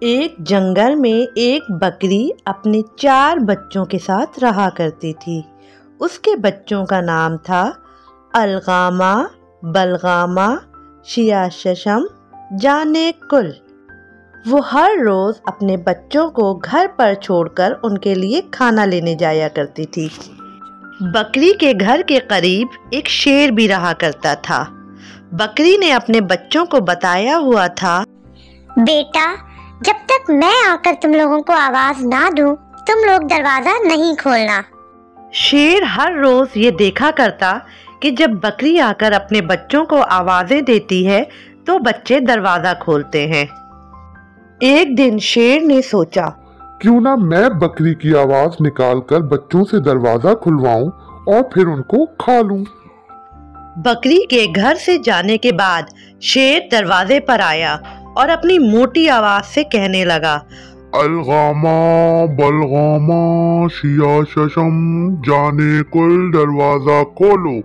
एक जंगल में एक बकरी अपने 4 बच्चों के साथ रहा करती थी। उसके बच्चों का नाम था अलगामा, बलगामा, शियाशशम, जाने कुल। वो हर रोज़ अपने बच्चों को घर पर छोड़कर उनके लिए खाना लेने जाया करती थी। बकरी के घर के करीब एक शेर भी रहा करता था। बकरी ने अपने बच्चों को बताया हुआ था, बेटा, जब तक मैं आकर तुम लोगों को आवाज ना दूं, तुम लोग दरवाजा नहीं खोलना। शेर हर रोज ये देखा करता कि जब बकरी आकर अपने बच्चों को आवाजें देती है तो बच्चे दरवाजा खोलते हैं। एक दिन शेर ने सोचा, क्यों ना मैं बकरी की आवाज निकालकर बच्चों से दरवाजा खुलवाऊं और फिर उनको खा लूं। बकरी के घर से जाने के बाद शेर दरवाजे पर आया और अपनी मोटी आवाज से कहने लगा, अलगामा, बलगामा, शियाशशम, जाने कुल, दरवाजा खोलो।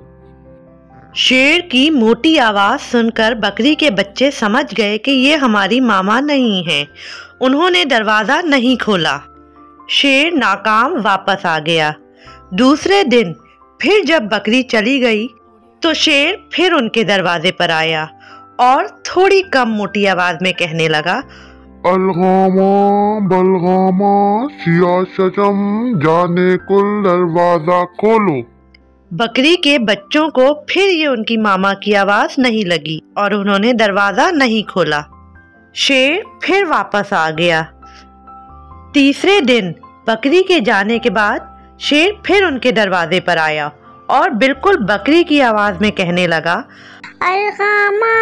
शेर की मोटी आवाज सुनकर बकरी के बच्चे समझ गए कि ये हमारी मामा नहीं है। उन्होंने दरवाजा नहीं खोला। शेर नाकाम वापस आ गया। दूसरे दिन फिर जब बकरी चली गई तो शेर फिर उनके दरवाजे पर आया और थोड़ी कम मोटी आवाज में कहने लगा, अलगामा, बलगामा, शियाशशम, जाने कुल, दरवाजा खोलो। बकरी के बच्चों को फिर ये उनकी मामा की आवाज नहीं लगी और उन्होंने दरवाजा नहीं खोला। शेर फिर वापस आ गया। तीसरे दिन बकरी के जाने के बाद शेर फिर उनके दरवाजे पर आया और बिल्कुल बकरी की आवाज में कहने लगा, अलगामा,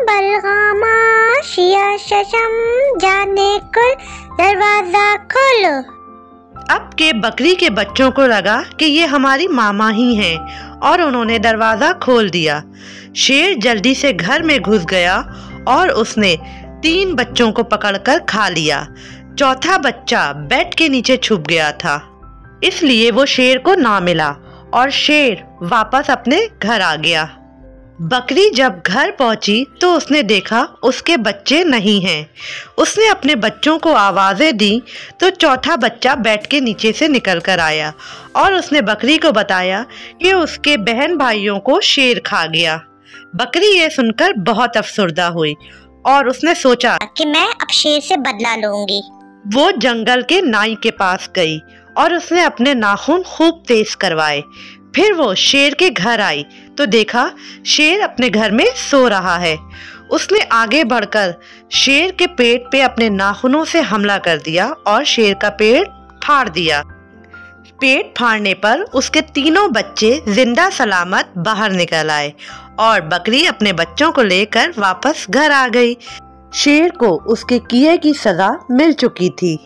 बलगामा, शियाशशम, जाने कुल, दरवाजा खोलो। अब के बकरी के बच्चों को लगा कि ये हमारी मामा ही हैं और उन्होंने दरवाजा खोल दिया। शेर जल्दी से घर में घुस गया और उसने 3 बच्चों को पकड़कर खा लिया। चौथा बच्चा बेड के नीचे छुप गया था, इसलिए वो शेर को ना मिला और शेर वापस अपने घर आ गया। बकरी जब घर पहुंची तो उसने देखा उसके बच्चे नहीं हैं। उसने अपने बच्चों को आवाजें दी तो चौथा बच्चा बेड के नीचे से निकल कर आया और उसने बकरी को बताया कि उसके बहन भाइयों को शेर खा गया। बकरी ये सुनकर बहुत अफसरदा हुई और उसने सोचा कि मैं अब शेर से बदला लूंगी। वो जंगल के नाई के पास गई और उसने अपने नाखून खूब तेज करवाए। फिर वो शेर के घर आई तो देखा शेर अपने घर में सो रहा है। उसने आगे बढ़कर शेर के पेट पे अपने नाखूनों से हमला कर दिया और शेर का पेट फाड़ दिया। पेट फाड़ने पर उसके 3 बच्चे जिंदा सलामत बाहर निकल आए और बकरी अपने बच्चों को लेकर वापस घर आ गई। शेर को उसके किए की सजा मिल चुकी थी।